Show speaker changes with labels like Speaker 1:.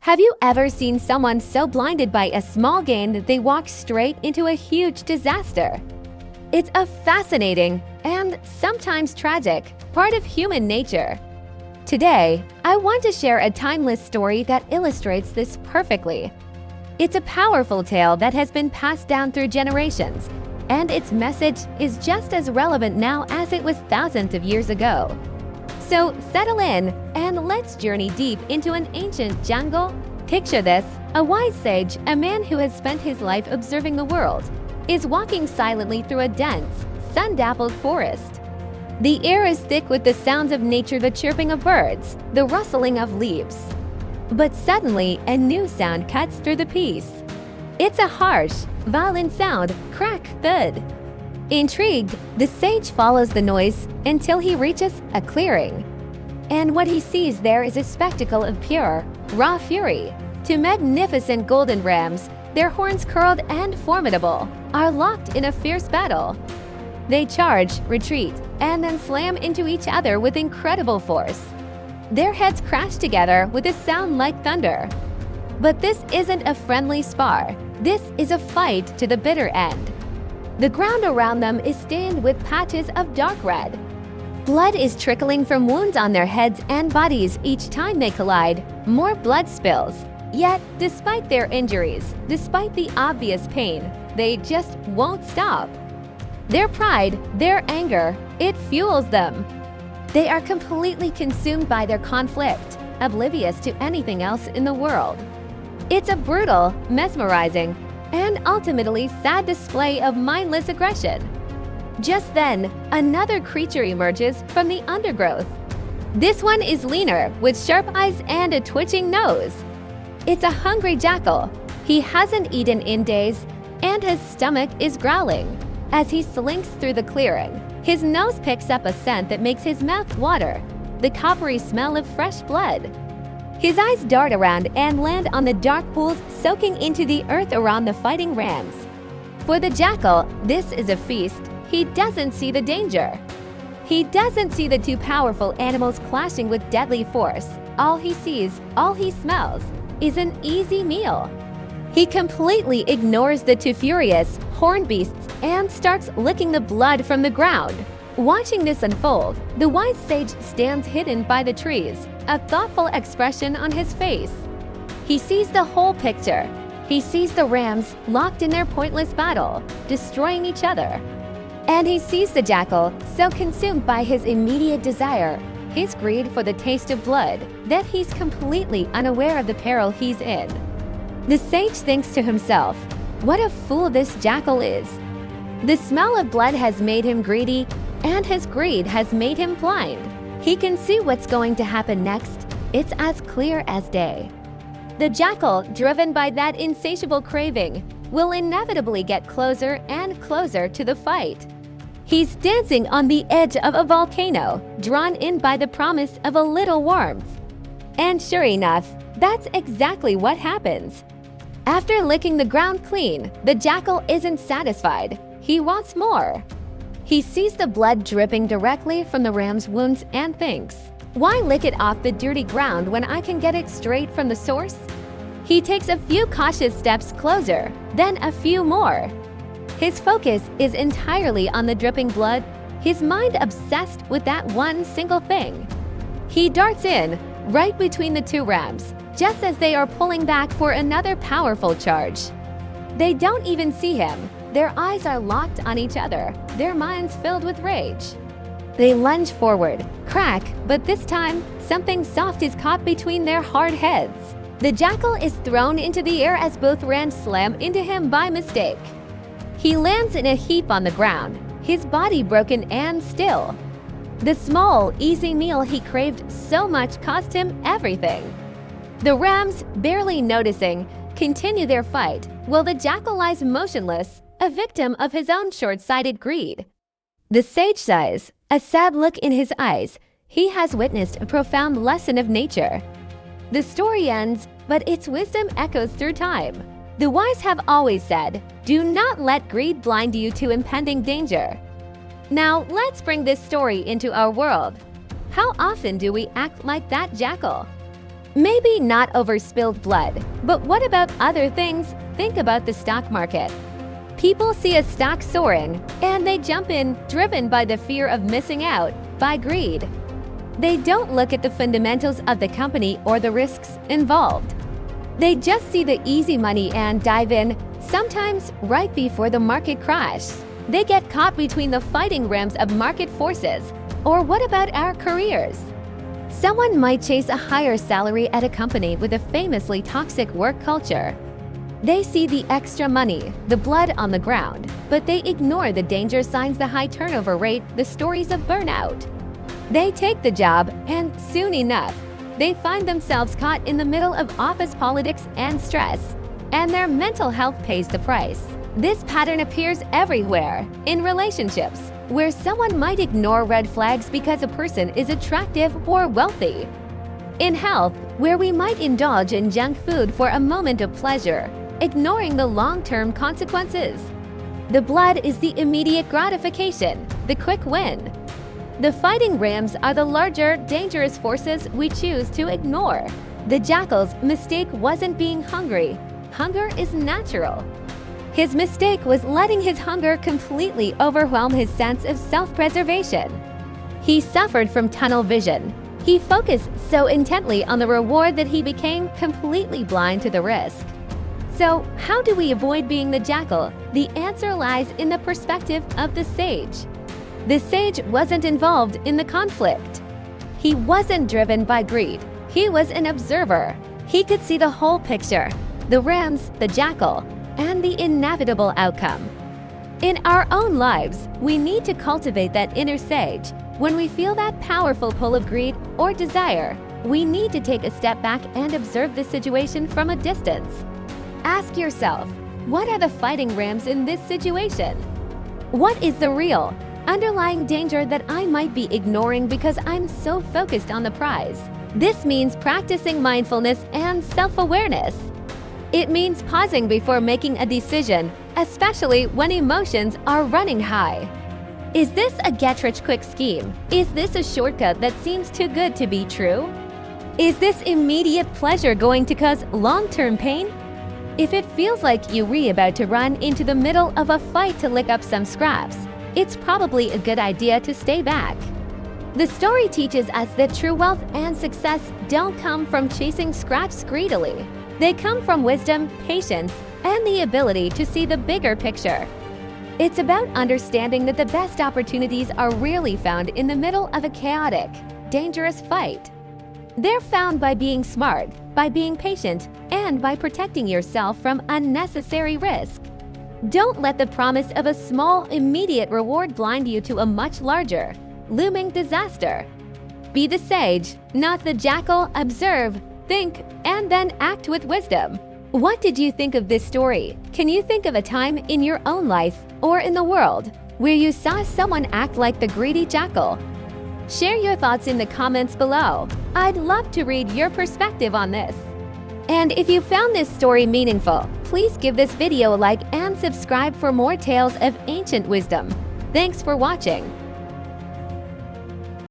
Speaker 1: Have you ever seen someone so blinded by a small gain that they walk straight into a huge disaster? It's a fascinating and sometimes tragic part of human nature. Today, I want to share a timeless story that illustrates this perfectly. It's a powerful tale that has been passed down through generations, and its message is just as relevant now as it was thousands of years ago. So settle in and let's journey deep into an ancient jungle. Picture this: a wise sage, a man who has spent his life observing the world, is walking silently through a dense, sun-dappled forest. The air is thick with the sounds of nature, the chirping of birds, the rustling of leaves. But suddenly, a new sound cuts through the peace. It's a harsh, violent sound, crack, thud. Intrigued, the sage follows the noise until he reaches a clearing. And what he sees there is a spectacle of pure, raw fury. Two magnificent golden rams, their horns curled and formidable, are locked in a fierce battle. They charge, retreat, and then slam into each other with incredible force. Their heads crash together with a sound like thunder. But this isn't a friendly spar. This is a fight to the bitter end. The ground around them is stained with patches of dark red. Blood is trickling from wounds on their heads and bodies each time they collide. More blood spills. Yet, despite their injuries, despite the obvious pain, they just won't stop. Their pride, their anger, it fuels them. They are completely consumed by their conflict, oblivious to anything else in the world. It's a brutal, mesmerizing, and ultimately sad display of mindless aggression. Just then, another creature emerges from the undergrowth. This one is leaner, with sharp eyes and a twitching nose. It's a hungry jackal. He hasn't eaten in days, and his stomach is growling. As he slinks through the clearing, his nose picks up a scent that makes his mouth water, the coppery smell of fresh blood. His eyes dart around and land on the dark pools soaking into the earth around the fighting rams. For the jackal, this is a feast. He doesn't see the danger. He doesn't see the two powerful animals clashing with deadly force. All he sees, all he smells, is an easy meal. He completely ignores the two furious, horned beasts and starts licking the blood from the ground. Watching this unfold, the wise sage stands hidden by the trees, a thoughtful expression on his face. He sees the whole picture. He sees the rams locked in their pointless battle, destroying each other. And he sees the jackal, so consumed by his immediate desire, his greed for the taste of blood, that he's completely unaware of the peril he's in. The sage thinks to himself, "What a fool this jackal is." The smell of blood has made him greedy, and his greed has made him blind. He can see what's going to happen next. It's as clear as day. The jackal, driven by that insatiable craving, will inevitably get closer and closer to the fight. He's dancing on the edge of a volcano, drawn in by the promise of a little warmth. And sure enough, that's exactly what happens. After licking the ground clean, the jackal isn't satisfied. He wants more. He sees the blood dripping directly from the ram's wounds and thinks, "Why lick it off the dirty ground when I can get it straight from the source?" He takes a few cautious steps closer, then a few more. His focus is entirely on the dripping blood, his mind obsessed with that one single thing. He darts in, right between the two rams, just as they are pulling back for another powerful charge. They don't even see him. Their eyes are locked on each other, their minds filled with rage. They lunge forward, crack, but this time, something soft is caught between their hard heads. The jackal is thrown into the air as both rams slam into him by mistake. He lands in a heap on the ground, his body broken and still. The small, easy meal he craved so much cost him everything. The rams, barely noticing, continue their fight, while the jackal lies motionless, a victim of his own short-sighted greed. The sage sighs, a sad look in his eyes. He has witnessed a profound lesson of nature. The story ends, but its wisdom echoes through time. The wise have always said, "Do not let greed blind you to impending danger." Now, let's bring this story into our world. How often do we act like that jackal? Maybe not over spilled blood, but what about other things? Think about the stock market. People see a stock soaring, and they jump in, driven by the fear of missing out, by greed. They don't look at the fundamentals of the company or the risks involved. They just see the easy money and dive in, sometimes right before the market crash. They get caught between the fighting rams of market forces. Or what about our careers? Someone might chase a higher salary at a company with a famously toxic work culture. They see the extra money, the blood on the ground, but they ignore the danger signs, the high turnover rate, the stories of burnout. They take the job, and soon enough, they find themselves caught in the middle of office politics and stress, and their mental health pays the price. This pattern appears everywhere, in relationships, where someone might ignore red flags because a person is attractive or wealthy. In health, where we might indulge in junk food for a moment of pleasure, ignoring the long-term consequences. The blood is the immediate gratification, the quick win. The fighting rams are the larger, dangerous forces we choose to ignore. The jackal's mistake wasn't being hungry. Hunger is natural. His mistake was letting his hunger completely overwhelm his sense of self-preservation. He suffered from tunnel vision. He focused so intently on the reward that he became completely blind to the risk. So, how do we avoid being the jackal? The answer lies in the perspective of the sage. The sage wasn't involved in the conflict. He wasn't driven by greed. He was an observer. He could see the whole picture, the rams, the jackal, and the inevitable outcome. In our own lives, we need to cultivate that inner sage. When we feel that powerful pull of greed or desire, we need to take a step back and observe the situation from a distance. Ask yourself, what are the fighting rams in this situation? What is the real, underlying danger that I might be ignoring because I'm so focused on the prize? This means practicing mindfulness and self-awareness. It means pausing before making a decision, especially when emotions are running high. Is this a get-rich-quick scheme? Is this a shortcut that seems too good to be true? Is this immediate pleasure going to cause long-term pain? If it feels like you're about to run into the middle of a fight to lick up some scraps, it's probably a good idea to stay back. The story teaches us that true wealth and success don't come from chasing scraps greedily. They come from wisdom, patience, and the ability to see the bigger picture. It's about understanding that the best opportunities are rarely found in the middle of a chaotic, dangerous fight. They're found by being smart, by being patient, and by protecting yourself from unnecessary risk. Don't let the promise of a small, immediate reward blind you to a much larger, looming disaster. Be the sage, not the jackal. Observe, think, and then act with wisdom. What did you think of this story? Can you think of a time in your own life or in the world where you saw someone act like the greedy jackal? Share your thoughts in the comments below. I'd love to read your perspective on this. And if you found this story meaningful, please give this video a like and subscribe for more tales of ancient wisdom. Thanks for watching.